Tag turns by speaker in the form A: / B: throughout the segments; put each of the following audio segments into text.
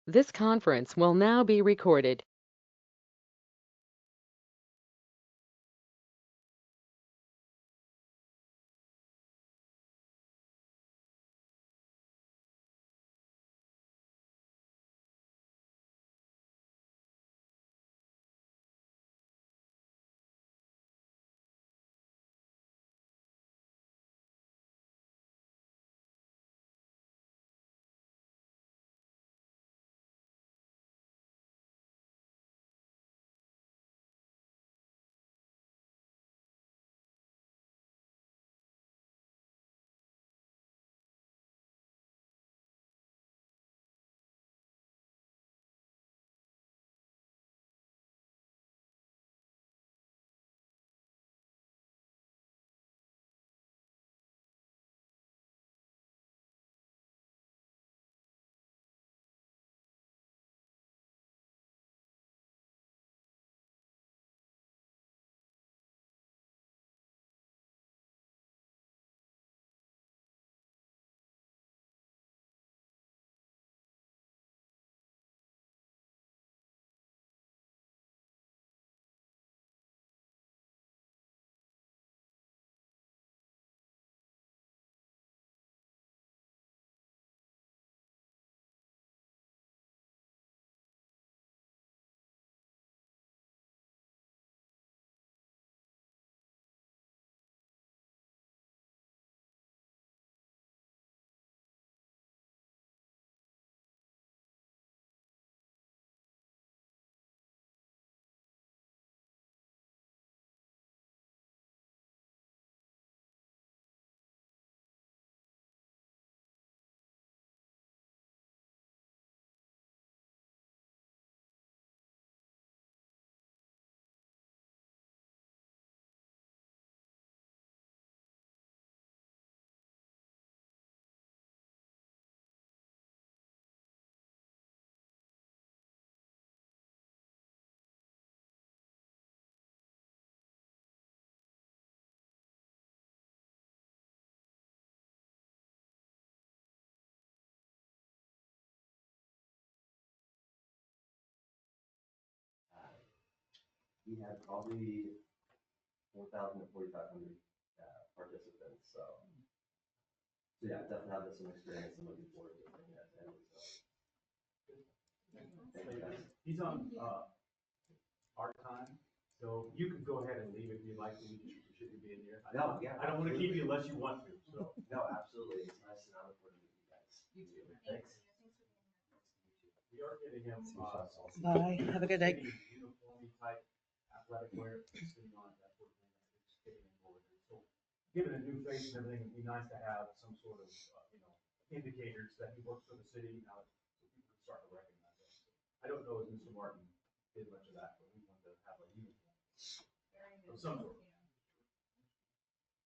A: This conference will now be recorded.
B: We had probably 4,000 to 4,500 participants. So yeah, definitely have some experience and looking forward to bringing that to him. Thank you guys.
C: He's on our time, so you can go ahead and leave if you'd like to. You shouldn't be in here.
B: No, yeah,
C: I don't want to keep you unless you want to. So
B: no, absolutely. It's nice and I look forward to meeting you guys. You too. Thanks.
C: we are getting him
D: Bye. Have a good day.
C: uniform type athletic wear, sitting on that sort of thing. It's getting him over there. So given a new face and everything, it'd be nice to have some sort of indicators that he works for the city now, so people can start to recognize him. I don't know if Mr. Martin did much of that, but we want to have a uniform of some sort.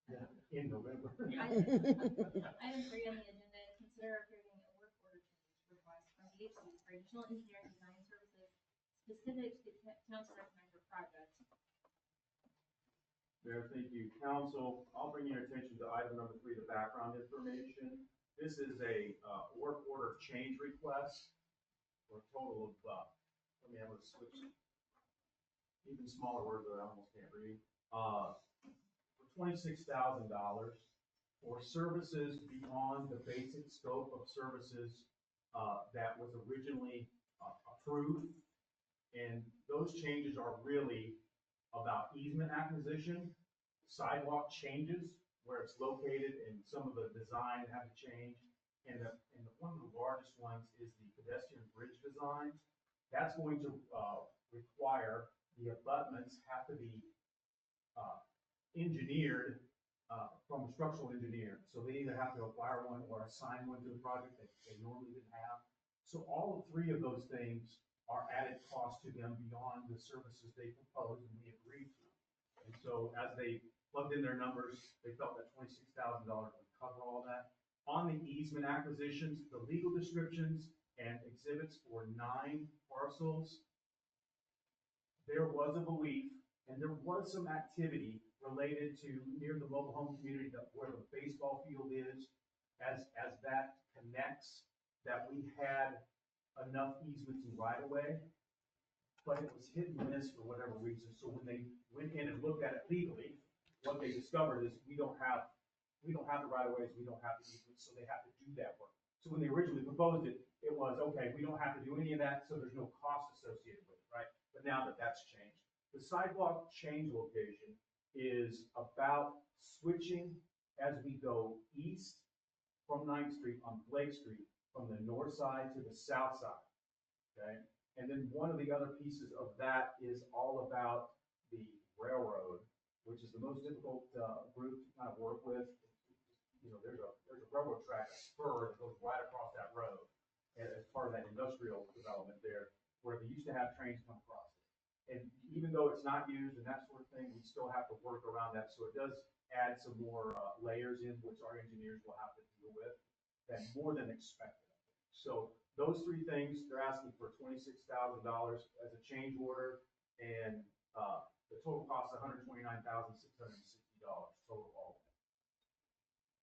C: Yeah, in November.
E: Item 3 on the agenda, consider approving a work order change request from EHC for additional engineering design services specific to the town recommender project.
C: Mayor, thank you. Council, I'll bring your attention to item number 3, the background information. This is a work order change request for a total of, let me have a switch, even smaller words that I almost can't read. For $26,000 for services beyond the basic scope of services that was originally approved. And those changes are really about easement acquisition, sidewalk changes where it's located, and some of the design had to change. And one of the largest ones is the pedestrian bridge design. That's going to require the abutments have to be engineered from a structural engineer. So they either have to acquire one or assign one to the project that they normally didn't have. So all 3 of those things are added cost to them beyond the services they proposed and we agreed to. And so as they plugged in their numbers, they felt that $26,000 would cover all that. On the easement acquisitions, the legal descriptions and exhibits for 9 parcels, there was a belief and there was some activity related to near the mobile home community where the baseball field is, as that connects, that we had enough easements and right of way, but it was hit and miss for whatever reason. So when they went in and looked at it legally, what they discovered is we don't have the right of ways, we don't have the easements, so they have to do that work. So when they originally proposed it, it was, okay, we don't have to do any of that, so there's no cost associated with it, right? But now that that's changed. The sidewalk change location is about switching as we go east from 9th Street on Blake Street, from the north side to the south side, okay? And then one of the other pieces of that is all about the railroad, which is the most difficult group to kind of work with. You know, there's a railroad track, a spur that goes right across that road as part of that industrial development there, where they used to have trains come across it. And even though it's not used and that sort of thing, we still have to work around that. So it does add some more layers in, which our engineers will have to deal with, than more than expected. So those three things, they're asking for $26,000 as a change order, and the total cost is $129,660 total all.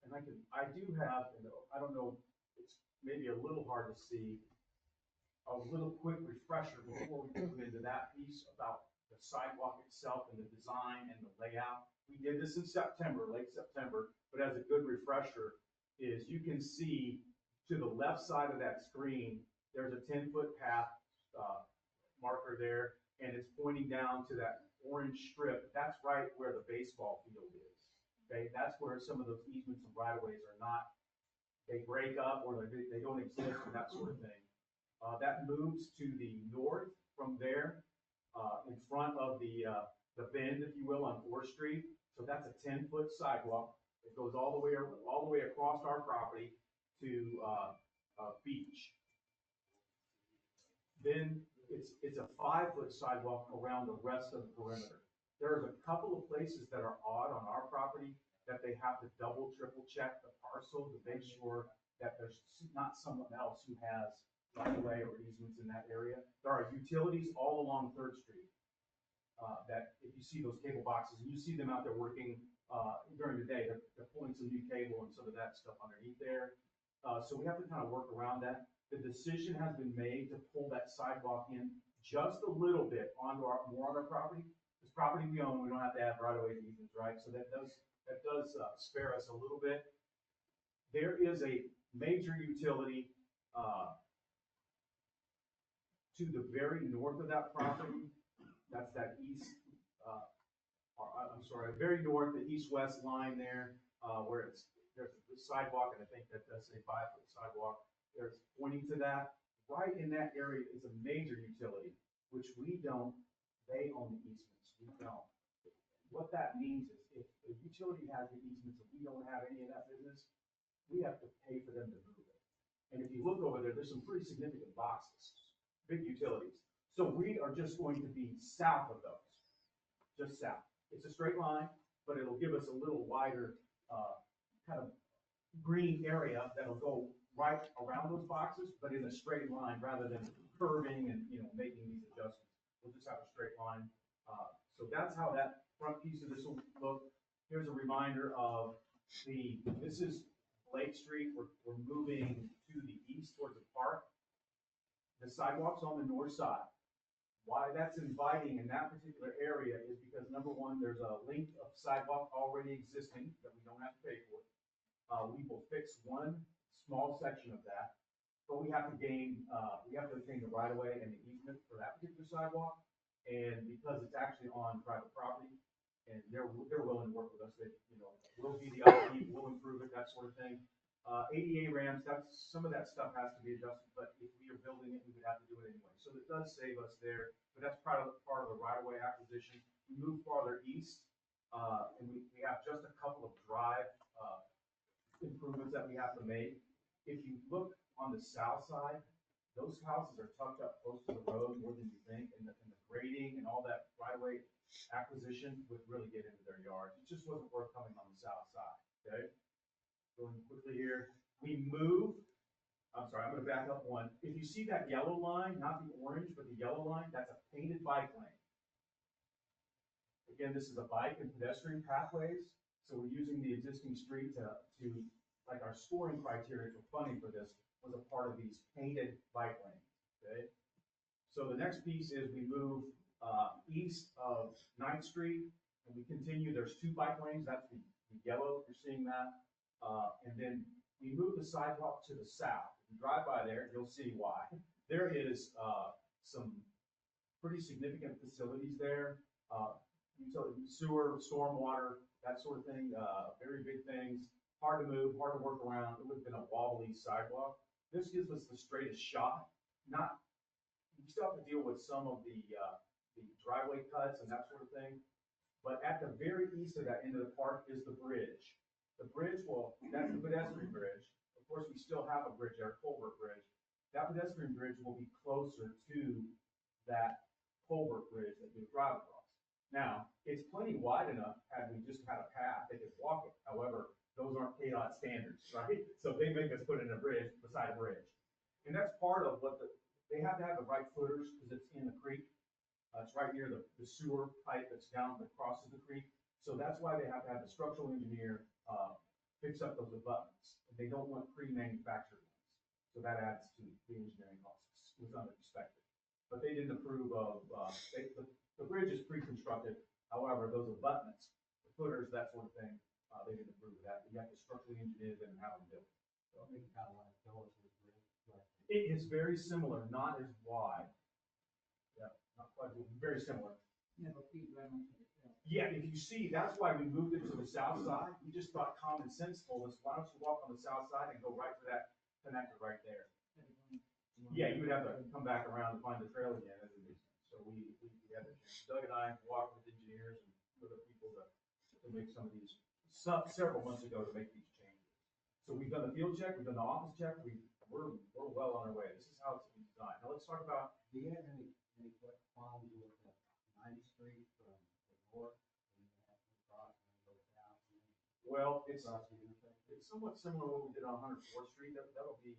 C: And I do have, and I don't know, it's maybe a little hard to see, a little quick refresher before we move into that piece about the sidewalk itself and the design and the layout. We did this in September, late September, but as a good refresher is you can see to the left side of that screen, there's a 10-foot path marker there, and it's pointing down to that orange strip. That's right where the baseball field is. Okay, that's where some of those easements and right-of-ways are not, they break up or they don't exist and that sort of thing. That moves to the north from there, in front of the bend, if you will, on 4th Street. So that's a 10-foot sidewalk. It goes all the way across our property to Beach. Then it's a 5-foot sidewalk around the rest of the perimeter. There's a couple of places that are odd on our property that they have to double, triple check the parcel to make sure that there's not someone else who has right of way or easements in that area. There are utilities all along 3rd Street. That if you see those cable boxes, and you see them out there working during the day, they're pulling some new cable and some of that stuff underneath there. So we have to kind of work around that. The decision has been made to pull that sidewalk in just a little bit onto more on our property. This property we own, we don't have to have right of way easements, right? So that does spare us a little bit. There is a major utility to the very north of that property. That's that east, very north, the east-west line there, where there's a sidewalk, and I think that does a 5-foot sidewalk. There's pointing to that. Right in that area is a major utility, which we don't, they own the easements, we don't. What that means is if the utility has the easements and we don't have any of that business, we have to pay for them to move it. And if you look over there, there's some pretty significant boxes, big utilities. So we are just going to be south of those, just south. It's a straight line, but it'll give us a little wider kind of green area that'll go right around those boxes, but in a straight line rather than curving and, you know, making these adjustments. We'll just have a straight line. So that's how that front piece of this will look. Here's a reminder of this is Blake Street. We're moving to the east towards the park. The sidewalk's on the north side. Why that's inviting in that particular area is because, number one, there's a length of sidewalk already existing that we don't have to pay for. We will fix one small section of that, but we have to obtain the right of way and the easement for that particular sidewalk. And because it's actually on private property, and they're willing to work with us, we'll be the upkeep, we'll improve it, that sort of thing. ADA ramps, some of that stuff has to be adjusted, but if we are building it, we would have to do it anyway. So it does save us there, but that's part of the right-of-way acquisition. We move farther east, and we have just a couple of drive improvements that we have to make. If you look on the south side, those houses are tucked up close to the road more than you think, and the grading and all that right-of-way acquisition would really get into their yards. It just wasn't worth coming on the south side, okay? Going quickly here, I'm going to back up one. If you see that yellow line, not the orange, but the yellow line, that's a painted bike lane. Again, this is a bike and pedestrian pathways, so we're using the existing street to like our scoring criteria for funding for this was a part of these painted bike lanes. Okay? So the next piece is we move, east of Ninth Street, and we continue, there's two bike lanes, that's the yellow, you're seeing that. And then we move the sidewalk to the south. If you drive by there, you'll see why. There is, some pretty significant facilities there, utility, sewer, stormwater, that sort of thing, very big things, hard to move, hard to work around. It would have been a wobbly sidewalk. This gives us the straightest shot, not, you still have to deal with some of the driveway cuts and that sort of thing. But at the very east of that end of the park is the bridge. The bridge that's the pedestrian bridge. Of course, we still have a bridge there, Culvert Bridge. That pedestrian bridge will be closer to that Culvert Bridge that you drive across. Now, it's plenty wide enough, had we just had a path, they could walk it. However, those aren't KDOT standards, right? So they make us put in a bridge beside a bridge. And that's part of what they have to have the right footers because it's in the creek. It's right near the sewer pipe that's down that crosses the creek. So that's why they have to have the structural engineer fix up those abutments. And they don't want pre-manufactured ones. So that adds to the engineering costs. It was unexpected. But they didn't approve of, the bridge is pre-constructed. However, those abutments, the footers, that sort of thing, they didn't approve of that. You have to structurally engineer them and have them built. So I think kind of like Phyllis with the bridge. It is very similar, not as wide. Yeah, not quite, very similar. Yeah, if you see, that's why we moved it to the south side. We just thought common sense told us, why don't you walk on the south side and go right to that connector right there? Yeah, you would have to come back around to find the trail again. So we had to, Doug and I walked with engineers and other people to make some of these, several months ago to make these changes. So we've done the field check, we've done the office check, we're well on our way. This is how it's designed. Now let's talk about.
F: Do you have any problems with the 9th Street from the north, and then have to cross and then go south?
C: Well, it's
F: Across the intersection?
C: somewhat similar to what we did on 104th Street. That'll be,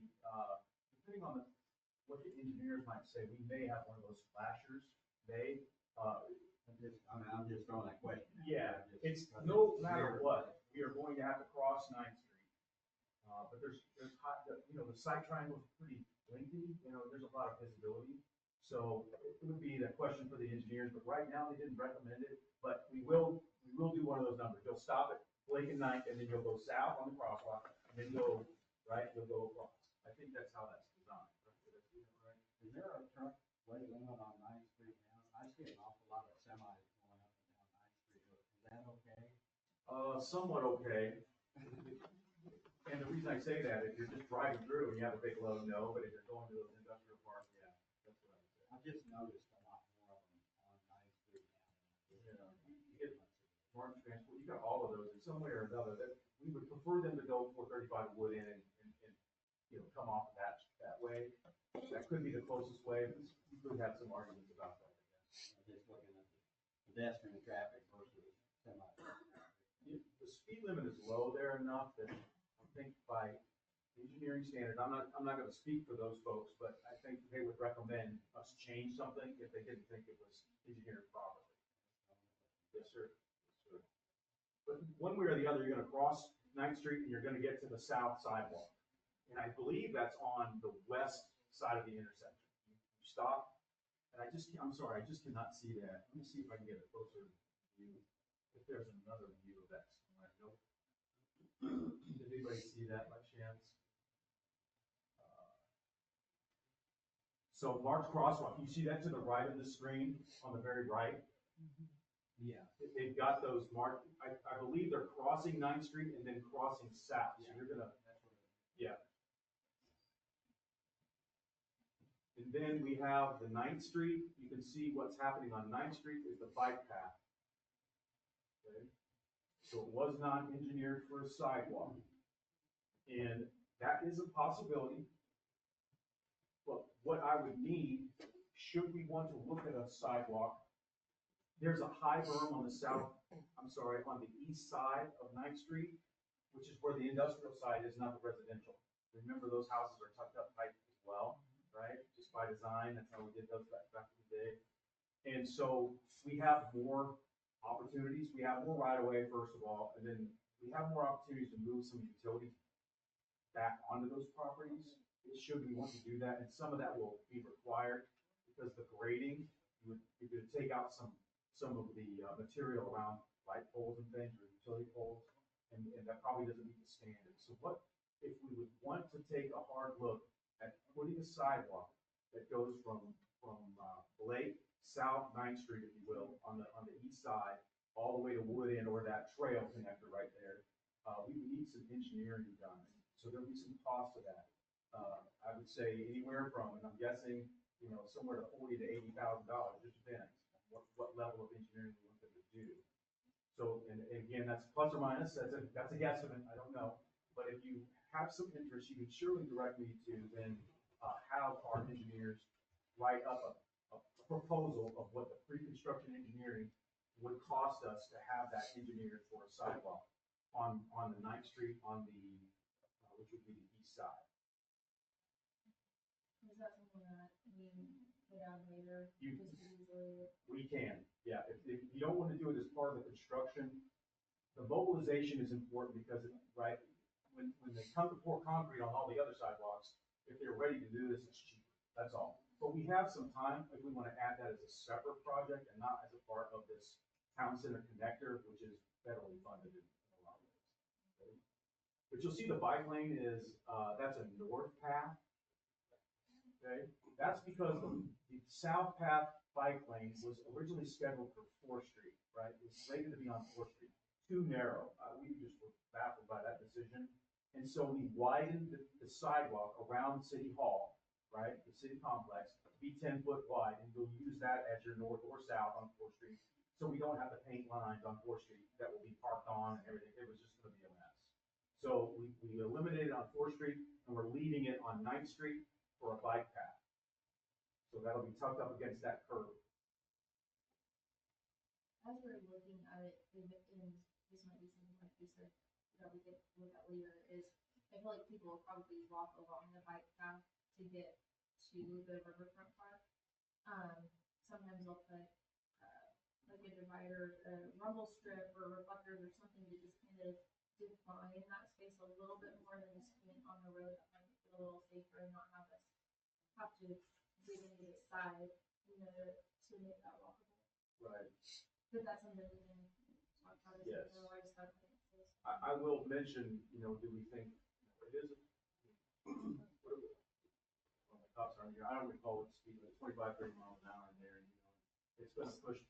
C: depending on what the engineers might say, we may have one of those flashers.
F: I'm just throwing that question out.
C: Yeah,
F: Just-
C: it's no matter what, we are going to have to cross 9th Street. But there's hot, the site triangle is pretty lengthy, there's a lot of visibility. So it would be the question for the engineers, but right now they didn't recommend it, but we will do one of those numbers. You'll stop at Blake and 9th, and then you'll go south on the crosswalk, and then you'll go across. I think that's how that's designed.
F: Is there a truck weight limit on 9th Street now? I see an awful lot of semis going up and down 9th Street. Is that okay?
C: Somewhat okay. And the reason I say that, if you're just driving through and you have a big load, no, but if you're going to those industrial parks, yeah, that's what I would say.
F: I've just noticed a lot more of them on 9th Street now.
C: You get Martin Transport, you got all of those in some way or another, that we would prefer them to go 435 Wood in and come off that way. That could be the closest way, but we could have some arguments about that, I guess.
F: I'm just looking at the pedestrian traffic versus semi.
C: The speed limit is low there enough that I think by engineering standard, I'm not gonna speak for those folks, but I think they would recommend us change something if they didn't think it was engineered properly. Yes, sir. Yes, sir. But one way or the other, you're gonna cross 9th Street and you're gonna get to the south sidewalk. And I believe that's on the west side of the intersection. You stop, and I'm sorry, I just cannot see that. Let me see if I can get a closer view. If there's another view of that somewhere. Nope. Did anybody see that by chance? So Mark's Crosswalk, you see that to the right of the screen, on the very right?
F: Yeah.
C: They've got those marked, I believe they're crossing 9th Street and then crossing south. So you're gonna, yeah. And then we have the 9th Street. You can see what's happening on 9th Street is the bike path. Okay? So it was not engineered for a sidewalk. And that is a possibility. But what I would need, should we want to look at a sidewalk, there's a high berm on the on the east side of 9th Street, which is where the industrial side is, not the residential. Remember, those houses are tucked up tight as well, right? Just by design, that's how we did those back in the day. And so we have more opportunities. We have more right of way, first of all, and then we have more opportunities to move some utilities back onto those properties should we want to do that, and some of that will be required, because the grading, you could take out some of the material around light poles and things, or utility poles, and that probably doesn't meet the standard. So what, if we would want to take a hard look at putting a sidewalk that goes from Blake, South 9th Street, if you will, on the east side, all the way to Wood End, or that trail connector right there, we would need some engineering done. So there'll be some cost to that. I would say anywhere from, and I'm guessing, somewhere to $40,000 to $80,000, just depends what level of engineering we want them to do. So, and again, that's plus or minus, that's a guesstimate, I don't know. But if you have some interest, you can surely direct me to then have our engineers write up a proposal of what the pre-construction engineering would cost us to have that engineered for a sidewalk on the 9th Street, on the, which would be the east side.
E: Is that something that we put out later?
C: You-
E: Just easily?
C: We can, yeah. If you don't want to do it as part of the construction, the mobilization is important because, right, when they come to pour concrete on all the other sidewalks, if they're ready to do this, it's cheaper. That's all. But we have some time if we want to add that as a separate project and not as a part of this town center connector, which is federally funded in a lot of ways. Okay? But you'll see the bike lane is, that's a north path. Okay, that's because the south path bike lane was originally scheduled for 4th Street, right? It was slated to be on 4th Street, too narrow. We just were baffled by that decision. And so we widened the sidewalk around City Hall, right, the city complex, to be 10 foot wide, and you'll use that as your north or south on 4th Street. So we don't have the paint lines on 4th Street that will be parked on and everything. It was just gonna be a mess. So we eliminated it on 4th Street, and we're leaving it on 9th Street for a bike path. So that'll be tucked up against that curb.
E: As we're looking at it, and this might be something like you said, that we could look at later, is I feel like people will probably walk along the bike path to get to the riverfront park. Sometimes they'll put, like a divider, a rumble strip or reflectors or something to just kind of define that space a little bit more than just being on the road. That might make it a little safer and not have us have to dig into the side, to make that walkable.
C: Right.
E: But that's something we can talk about.
C: Yes.
E: Otherwise, that's.
C: I will mention, do we think, it is, what are we, well, the cops aren't here, I don't recall what speed, it's 25, 30 miles an hour in there, and, it's gonna push,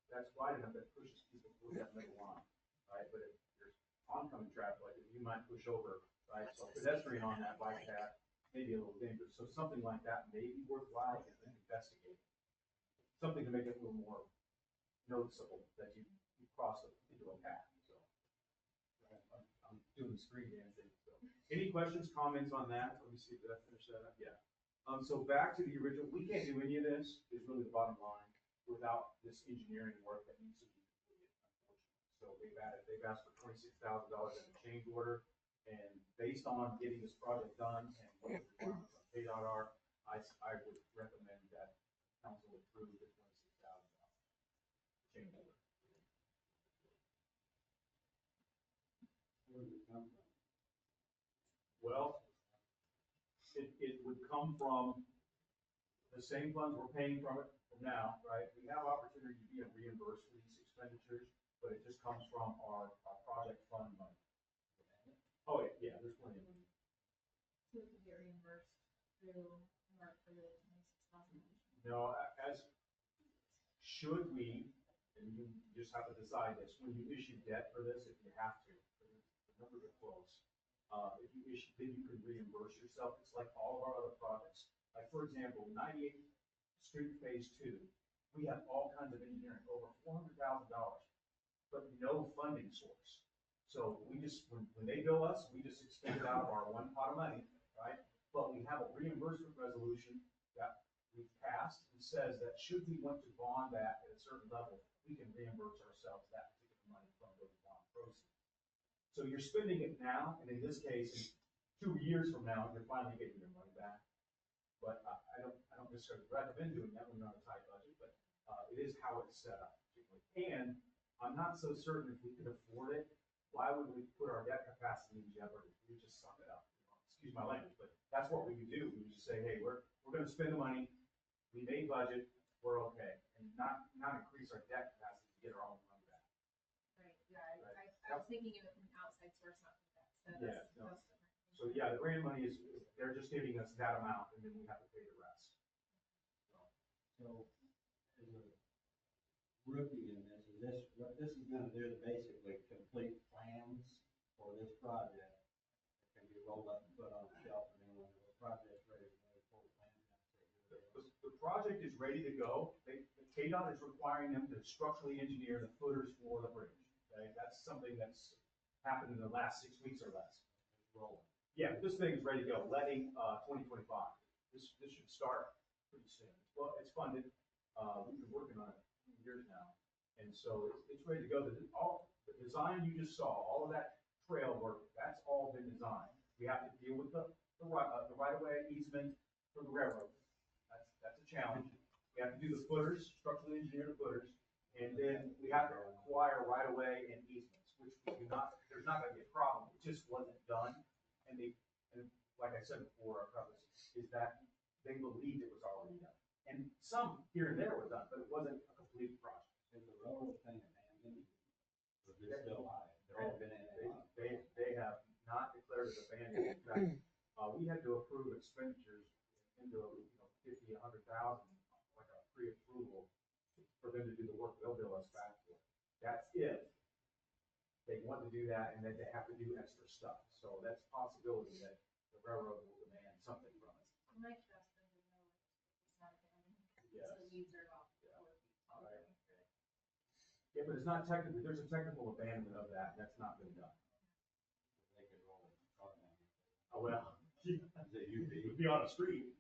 C: that's wide enough that pushes people through that middle line, right? But if there's oncoming traffic, like, you might push over, right? So pedestrian on that bike path may be a little dangerous, so something like that may be worthwhile to investigate. Something to make it a little more noticeable that you cross into a path, so. I'm doing the screen dancing, so. Any questions, comments on that? Let me see, did I finish that up? Yeah. So back to the original, we can't do any of this, is really the bottom line, without this engineering work that needs to be completed, unfortunately. So they've asked for $26,000 in a change order, and based on getting this project done and what the requirements on KDOT are, I would recommend that council approve the $26,000 change order.
F: Where does it come from?
C: Well, it would come from the same funds we're paying from it from now, right? We have opportunity to be reimbursed for these expenditures, but it just comes from our project fund money. Oh, yeah, there's plenty of money.
E: So we could get reimbursed through, for the 26,000.
C: No, should we, and you just have to decide this, when you issue debt for this, if you have to, the numbers are close. If you issue, then you can reimburse yourself. It's like all of our other projects. Like, for example, 98th Street Phase 2, we have all kinds of engineering, over $400,000, but no funding source. So we just, when they bill us, we just expend it out of our one pot of money, right? But we have a reimbursement resolution that we've passed and says that should we want to bond that at a certain level, we can reimburse ourselves that particular money from those bond proceeds. So you're spending it now, and in this case, 2 years from now, you're finally getting your money back. But I don't necessarily recommend doing that when you're on a tight budget, but it is how it's set up particularly. And I'm not so certain if we can afford it, why would we put our debt capacity in jeopardy? We just suck it up. excuse my language, but that's what we would do. We would just say, hey, we're gonna spend the money, we made budget, we're okay, and not increase our debt capacity to get our own money back.
E: Right, yeah, I was thinking of it from an outside source, not from that, so
C: Yeah,
E: that's,
C: no.
E: that's different.
C: So yeah, the grant money is, they're just giving us that amount, and then we have to pay the rest.
F: So, as a rookie in this, what this is gonna do is basically complete plans for this project that can be rolled up and put on a shelf, and then when the project's ready to go, pull the plans out.
C: The project is ready to go. KDOT is requiring them to structurally engineer the footers for the bridge. Okay, that's something that's happened in the last 6 weeks or less.
F: It's rolling.
C: Yeah, this thing is ready to go, letting, 2025. This should start pretty soon. Well, it's funded, we've been working on it for years now. And so it's ready to go. The design you just saw, all of that trail work, that's all been designed. We have to deal with the right-of-way easement for the railroad. That's a challenge. We have to do the footers, structurally engineer the footers, and then we have to acquire right-of-way and easements, which we do not, there's not gonna be a problem. It just wasn't done. And like I said before, our preface, is that they believed it was already done. And some here and there were done, but it wasn't a complete project.
F: Is the railroad thing abandoned? Or is it still alive? They're all been in it.
C: They have not declared it abandoned. In fact, we had to approve expenditures into, 50, 100,000, like a pre-approval for them to do the work. They'll bill us back for it. That's if they want to do that and then they have to do extra stuff. So that's a possibility that the railroad will demand something from us.
E: I might trust them to know it's not abandoned,
C: Yes.
E: so the weeds are about
C: Yeah.
E: 4 feet tall.
C: Right. Yeah, but it's not technically, there's a technical abandonment of that. That's not been done.
F: They could roll a car down.
C: Oh, well.
F: Is it
C: It
F: UV?
C: would be on the street.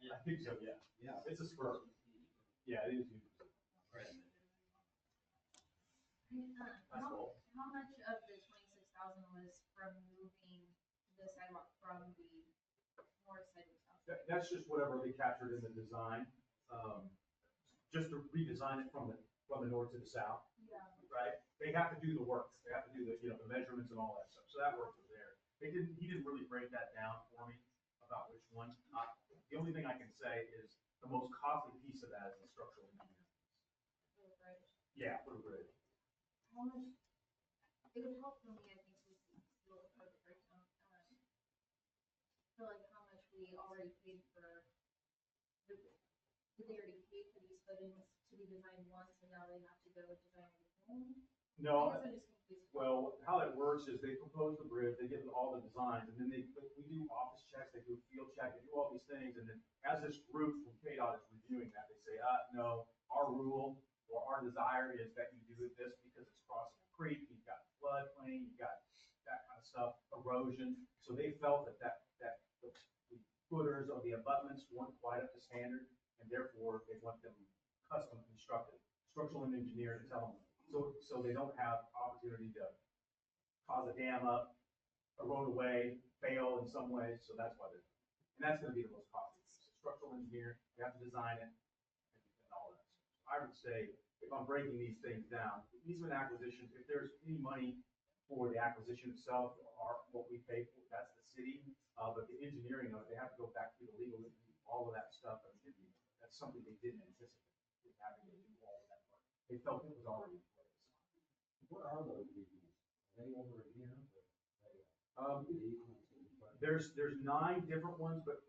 C: I think so, yeah.
F: Yeah.
C: It's a spur. Yeah, it is. That's all.
E: How much of the 26,000 was from moving the sidewalk from the north side to south?
C: That's just whatever they captured in the design, just to redesign it from the north to the south,
E: Yeah.
C: right? They have to do the work, they have to do the measurements and all that stuff, so that work was there. He didn't really break that down for me about which one. The only thing I can say is the most costly piece of that is the structural engineering.
E: For the bridge.
C: Yeah, for the bridge.
E: How much, it would help for me, I think, to see what the breakdown, for like how much we already paid for, did they already pay for these footings to be designed once and now they have to go design it again?
C: No,
E: I guess I'm just confused.
C: well, how that works is they propose the bridge, they give all the designs, and then we do office checks, they do a field check, they do all these things, and then as this group from KDOT is reviewing that, they say, no, our rule or our desire is that you do this because it's crossing a creek, you've got floodplain, you've got that kind of stuff, erosion. So they felt that the footers of the abutments weren't quite up to standard, and therefore they want them custom constructed, structural engineer to tell them. So they don't have opportunity to cause a dam up, erode away, fail in some ways, so that's why they're, and that's gonna be the most costly piece. Structural engineer, you have to design it, and all that. I would say, if I'm breaking these things down, easement acquisitions, if there's any money for the acquisition itself, or what we pay for, that's the city, but the engineering of it, they have to go back through the legal, all of that stuff, and that's something they didn't anticipate, is having to do all of that work. They felt it was already in place.
F: Where are those easements? Are they over here?
C: Um,
F: The easements in front.
C: There's 9 different ones, but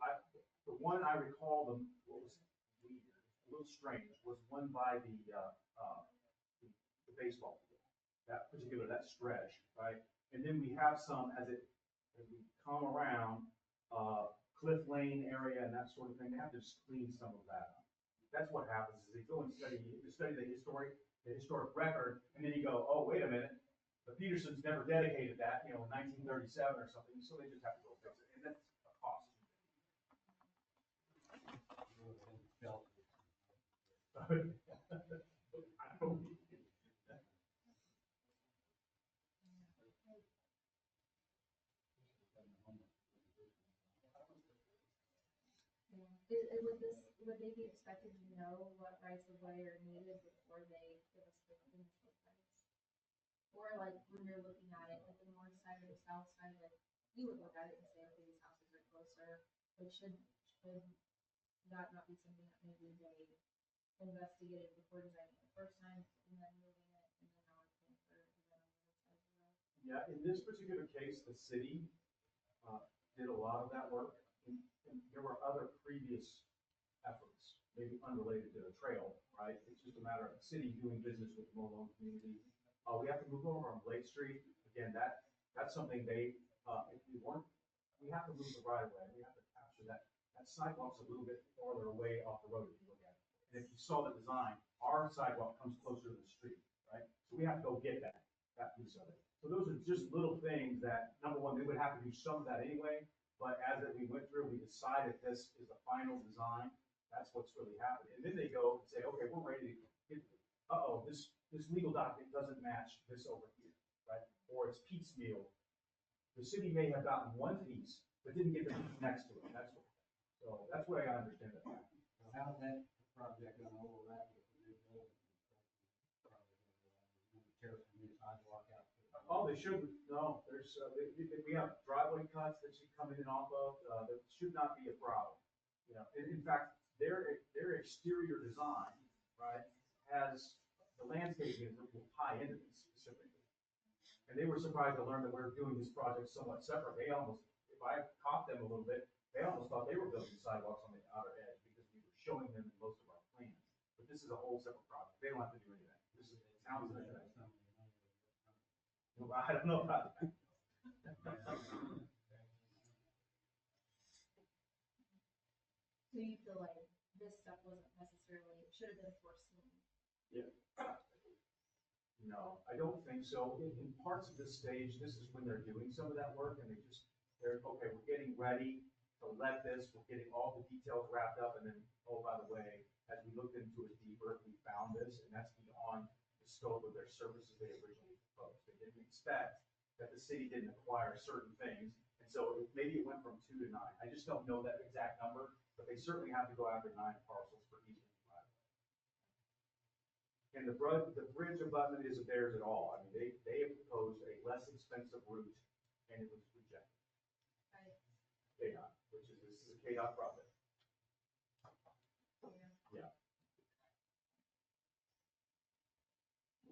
C: the one I recall what was weird, a little strange, was one by the baseball field. That stretch, right? And then we have some as we come around, Cliff Lane area and that sort of thing, they have to just clean some of that up. That's what happens, is they go and study the historic record, and then you go, oh, wait a minute, the Petersons never dedicated that, in 1937 or something, so they just have to go fix it, and that's a cost. I don't-
E: Would they be expected to know what rights of way are needed before they give us the initial price? Or like when you're looking at it, like the north side or the south side, like you would look at it and say, okay, these houses closer, but should that not be something that maybe they investigated before designing it the first time and then moving it, and then now it's paying for design on the other side as well?
C: Yeah, in this particular case, the city did a lot of that work. And there were other previous efforts, maybe unrelated to the trail, right? It's just a matter of the city doing business with the Malone community. We have to move over on Blake Street. Again, that's something if we weren't, we have to move the right of way. We have to capture that. That sidewalk's a little bit farther away off the road if you look at it. And if you saw the design, our sidewalk comes closer to the street, right? So we have to go get that piece of it. So those are just little things that, number one, they would have to do some of that anyway, but as we went through, we decided this is the final design. That's what's really happening. And then they go and say, okay, we're ready to get, this legal document doesn't match this over here, right? Or it's piecemeal. The city may have gotten one piece, but didn't get the piece next to it. That's what I understand that.
F: So how's that project gonna overlap with the new building? Tear some new sidewalk out.
C: Oh, they should, no, we have driveway cuts that should come in and off of, that should not be a problem. You know, in fact, their exterior design, right, has the landscaping that will tie into this specifically. And they were surprised to learn that we're doing this project somewhat separate. They almost, if I caught them a little bit, they almost thought they were building sidewalks on the outer edge because we were showing them most of our plans. But this is a whole separate project. They don't have to do any of that. This is, it sounds like that. I don't know about that.
E: So you feel like this stuff wasn't necessarily, should have been foreseen?
C: No, I don't think so. In parts of this stage, this is when they're doing some of that work and they're, okay, we're getting ready to let this, we're getting all the details wrapped up, and then, oh, by the way, as we looked into it deeper, we found this, and that's beyond the scope of their services they originally proposed. They didn't expect that the city didn't acquire certain things, and so maybe it went from 2 to 9. I just don't know that exact number, but they certainly have to go after 9 parcels for each of the 5. And the bridge abutment isn't theirs at all. I mean, they have proposed a less expensive route, and it was rejected.
E: Right.
C: KDOT, this is a KDOT project.
E: Yeah.
C: Yeah.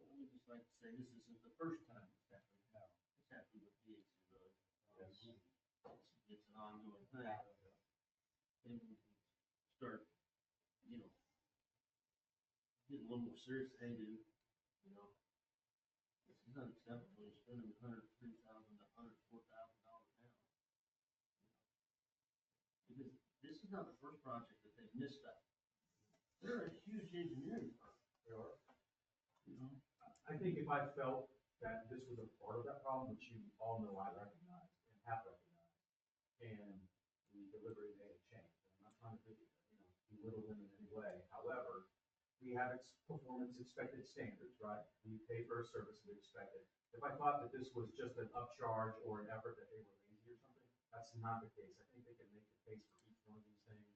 G: I would just like to say, this isn't the first time it's happened. It's happened with DXC Road. It's an ongoing thing. And we can start, getting a little more serious, hey, dude, this is unacceptable. You're spending $103,000 to $104,000 now. Because this is not the first project that they've missed out. They're a huge engineering firm.
C: They are. I think if I felt that this was a part of that problem, which you all know I recognize and have recognized, and we deliberately made a change. I'm not trying to belittle them in any way. However, we have performance expected standards, right? We pay for a service we expected. If I thought that this was just an upcharge or an effort that they were lazy or something, that's not the case. I think they can make the case for each one of these things.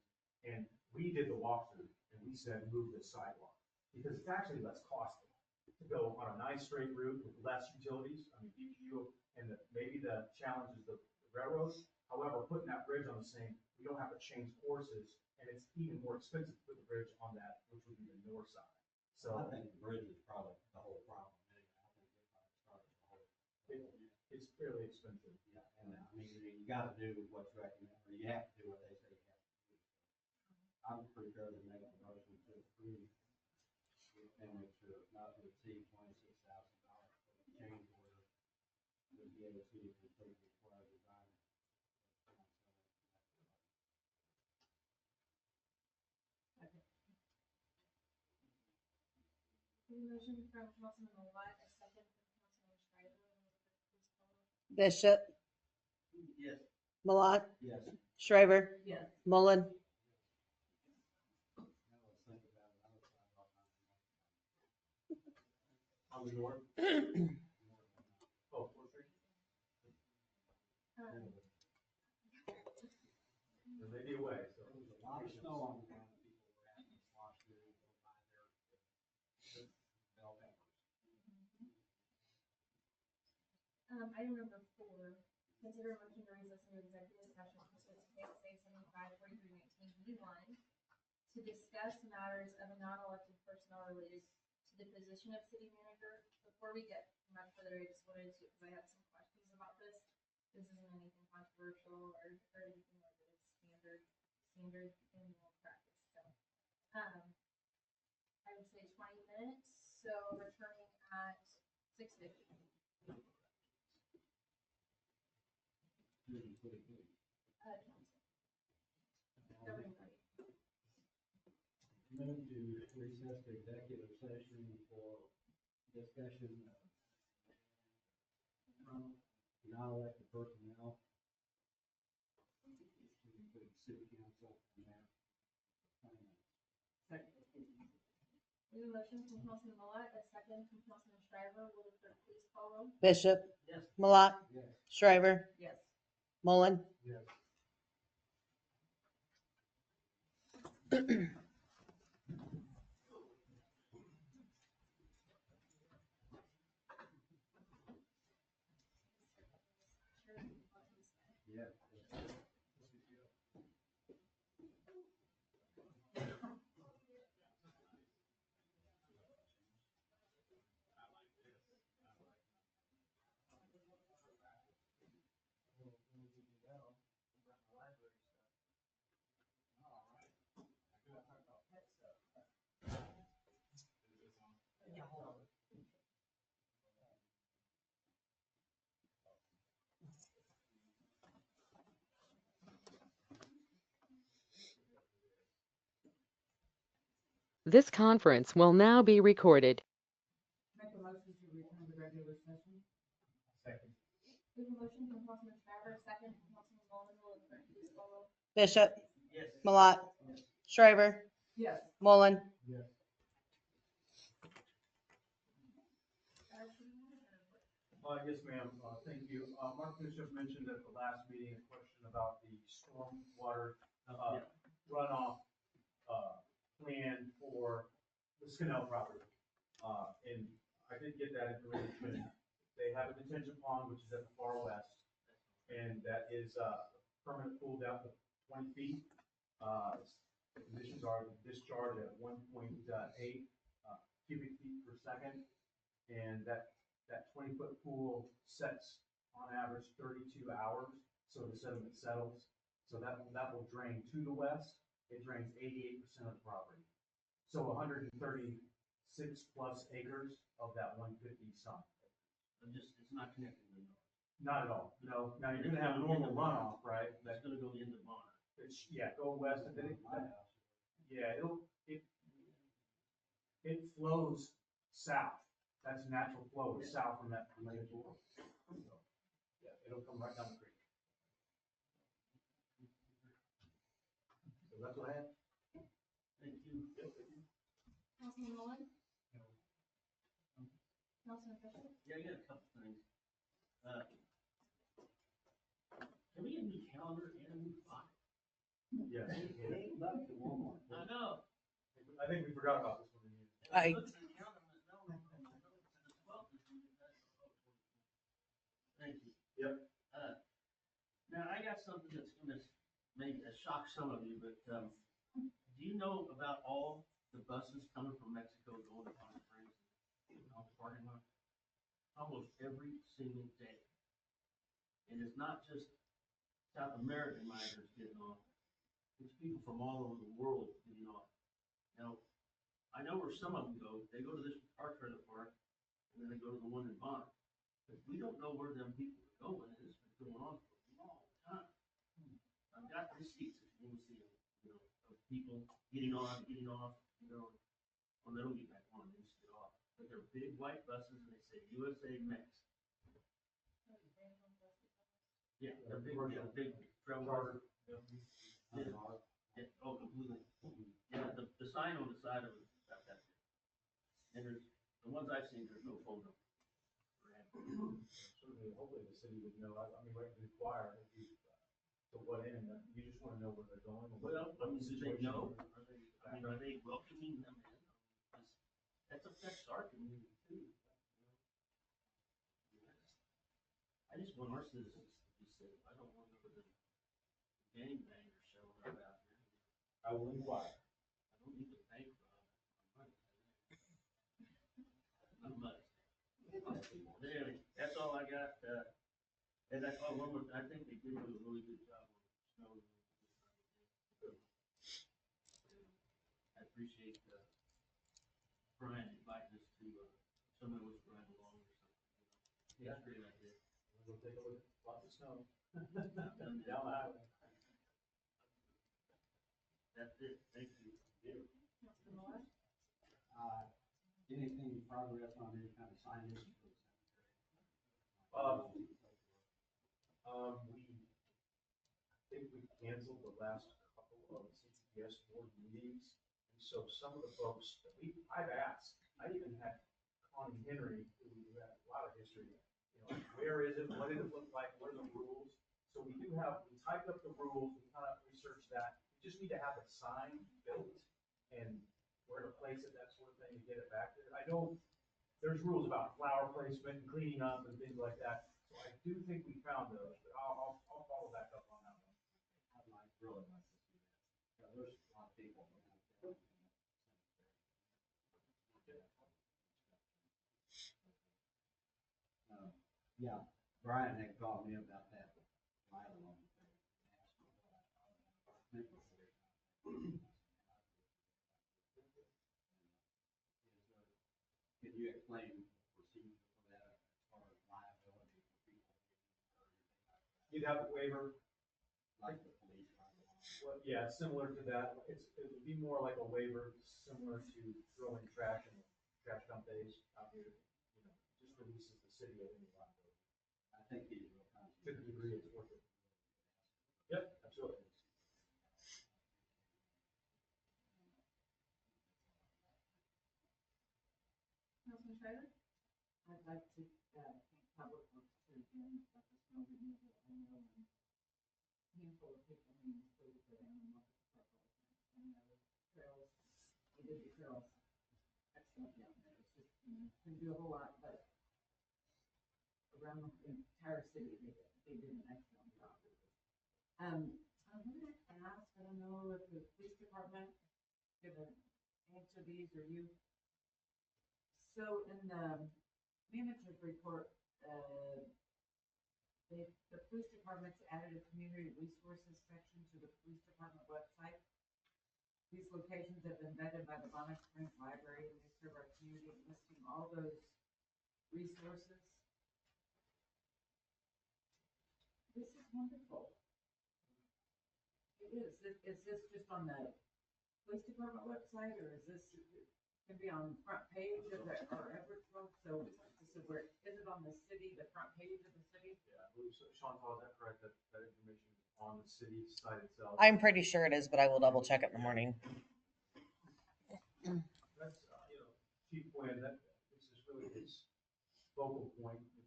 C: And we did the walkthrough and we said, move this sidewalk because it's actually less costly to go on a nice straight route with less utilities. I mean, DPU and maybe the challenge is the railroads. However, putting that bridge on the same, we don't have to change courses, and it's even more expensive to put the bridge on that, which would be the north side. So
F: I think the bridge is probably the whole problem.
C: it's fairly expensive.
F: Yeah, and I mean, you gotta do what's recommended, or you have to do what they say you have to do. I'm pretty sure they make a motion to approve and to not to exceed $26,000 for the change order with the DOT to complete the required design.
E: Motion from Councilman Malat, a second from Councilman Schreiber. Please call.
D: Bishop,
G: Yes.
D: Malat,
F: Yes.
D: Shriver,
E: Yes.
D: Mullen,
F: Now let's think about another sidewalk.
C: On the north, oh, Fourth Street? There may be a way, so.
F: There was a lot of snow on the ground, people were asking to wash through and go by their bell peppers.
E: Item number 4, consider motion to recess into executive session pursuant to 4319B1 to discuss matters of a non-elected personnel related to the position of city manager. Before we get much further, I just wanted to, because I have some questions about this. This isn't anything controversial or anything like it. It's standard annual practice. So, I would say 20 minutes. So returning at 6:50. Everybody.
F: Move to recess to executive session for discussion of non-elected personnel. Include city council and that.
E: We have a motion from Councilman Millet, a second from Councilman Shriver. Will the clerk please call roll?
D: Bishop,
G: Yes.
D: Malat,
F: Yes.
D: Shriver,
E: Yes.
D: Mullen.
F: Yes. Yes.
A: This conference will now be recorded.
D: Make a motion to return to regular session.
F: Second.
E: We have a motion from Councilman Shriver, a second from Councilman Mullen. Will the clerk please call roll?
D: Bishop,
G: Yes.
D: Malat, Shriver, Yes. Mullen.
F: Yes.
C: Yes, ma'am, thank you. Mark Bishop mentioned at the last meeting a question about the storm water, runoff, plan for the Scannell property. And I did get that information. They have a detention pond, which is at the far west, and that is, permanent pool depth of 20 feet. The conditions are discharge at 1.8 cubic feet per second, and that 20-foot pool sets on average 32 hours, so the sediment settles. So that will drain to the west. It drains 88% of the property. So 136 plus acres of that 150 some.
G: It's not connected to the north.
C: Not at all, no. Now, you're gonna have normal runoff, right?
G: That's gonna go into Bonner.
C: Yeah, go west, and then it flows south. That's natural flow, is south from that main pool. So, yeah, it'll come right down the creek. So that's what I had.
G: Thank you.
E: Councilman Mullen? Councilman Bishop?
G: Yeah, I got a couple things. Can we get a new calendar and a new clock?
C: Yes.
F: Ain't left to Walmart.
G: I know.
C: I think we forgot about this one.
D: I-
G: Looked at the calendar, no, it's the 12th. Thank you.
C: Yep.
G: Now, I got something that's gonna maybe shock some of you, but, do you know about all the buses coming from Mexico going to Palm Springs off the parking lot? Almost every single day. And it's not just South American migrants getting off. It's people from all over the world getting off. Now, I know where some of them go. They go to this our trailer park, and then they go to the one in Bonner. But we don't know where them people are going, and it's been going on for a long time. I've got receipts, if you want to see them, you know, of people getting on, you know, well, they don't get back on, they just get off. But they're big white buses, and they say USA Mex. Yeah, they're big travel
C: Charter.
G: Yeah, oh, completely. Yeah, the sign on the side of it is about that big. And there's, the ones I've seen, there's no phone number.
C: Certainly, hopefully the city would know. I mean, we require if you, to what end, you just wanna know where they're going.
G: Well, I mean, do they know? Are they welcoming them in? Because that affects our community too. I just want our citizens to be safe. I don't want the gangbangers showing up.
C: I will inquire.
G: I don't need to pay for it. Not much. Anyway, that's all I got, and I, oh, one more, I think they did do a really good job on snow. I appreciate, Brian inviting us to, some of us ride along or something. That's a great idea.
C: We'll take a look, lots of snow.
G: I've done that.
C: Down the highway.
G: That's it, thank you.
E: Mr. Miller?
F: Anything progress on any kind of signage for the cemetery?
C: We, I think we canceled the last couple of CTS board meetings. And so some of the folks that I've asked, I even had Connie Henry, who had a lot of history, where is it, what did it look like, what are the rules? So we typed up the rules, we kind of researched that. We just need to have a sign built and where to place it, that sort of thing, to get it back there. I know there's rules about flower placement and cleaning up and things like that. So I do think we found those, but I'll follow back up on that one.
F: I'd really like to see that. Yeah, there's a lot of people. Yeah, Brian had called me about that nylon thing. Can you explain the procedure for that as far as liability for people?
C: You'd have a waiver,
F: Like the police.
C: well, yeah, similar to that. It would be more like a waiver, similar to throwing trash in trash dump days out here. Just releases the city of any liability.
F: I think these real kinds.
C: To the degree it's worth it. Yep, absolutely.
E: Councilman Schreiber?
D: I'd like to, thank Public Works for doing stuff with snow removal. I know a handful of people in the city that I don't know I know trails, they did the trails. Excellent down there. It's just, can do a whole lot, but around the entire city, they did an excellent job. I wanted to ask, I don't know if the police department could answer these or you. So in the manager's report, the police department's added a community resources section to the police department website. These locations have been vetted by the Bonnet Springs Library and they serve our community, listing all those resources. This is wonderful. It is. Is this just on the police department website or is this can be on the front page of our Everett? So is it on the city, the front page of the city?
C: Yeah, I believe so. Chantal, is that correct? That information is on the city site itself?
H: I'm pretty sure it is, but I will double check it in the morning.
C: That's, Chief Quinn, this is really his focal point, which,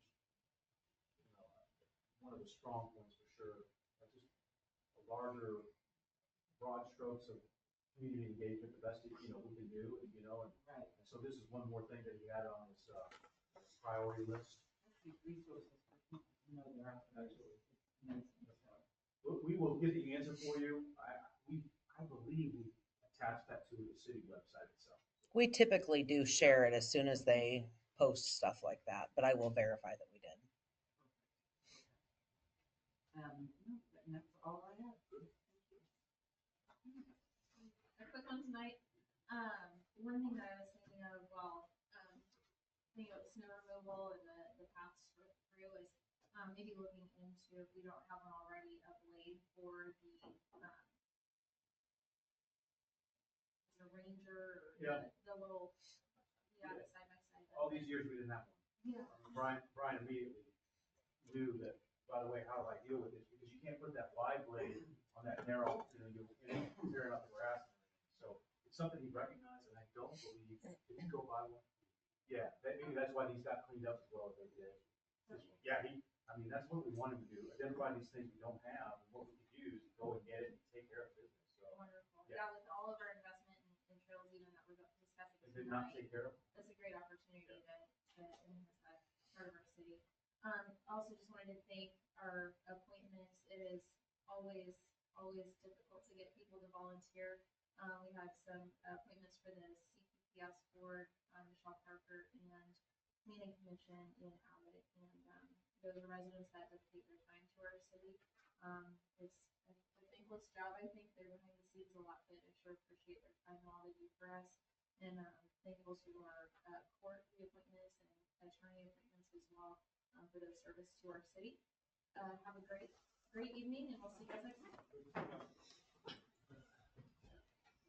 C: one of the strong points for sure. Just a larger, broad strokes of community engagement, the best, we can do, and
D: Right.
C: so this is one more thing that he had on his, priority list.
D: These resources for people to know they're out there.
C: Absolutely.
D: It's amazing, so.
C: We will get the answer for you. I believe we attached that to the city website itself.
H: We typically do share it as soon as they post stuff like that, but I will verify that we did.
D: No, and that's all I have.
E: A quick one tonight. One thing that I was thinking of while, thinking about snow removal and the paths through is, maybe looking into, if we don't have one already, a blade for the Ranger or
C: Yeah.
E: the little, the side by side.
C: All these years we didn't have one.
E: Yeah.
C: Brian immediately knew that, by the way, how do I deal with this? Because you can't put that wide blade on that narrow, you're tearing up the grass. So it's something he recognized, and I don't believe, did you go buy one? Yeah, maybe that's why these got cleaned up as well as they did. Yeah, that's what we wanted to do, identify these things we don't have, and what we could use, go and get it and take care of business, so.
E: Wonderful.
C: Yeah.
E: Yeah, with all of our investment in trails even that we're discussing
C: It did not
E: tonight,
C: take care of.
E: that's a great opportunity to enhance that part of our city. Also just wanted to thank our appointments. It is always always difficult to get people to volunteer. We had some appointments for the CPPS board, Michelle Parker, and Planning Commission in Abbott, and those are residents that dedicate their time to our city. It's a thankless job. I think they're behind the scenes a lot, but I sure appreciate their time and all they do for us. And thankful to our court reappointments and attorney appointments as well for their service to our city. Have a great evening, and we'll see you guys next time.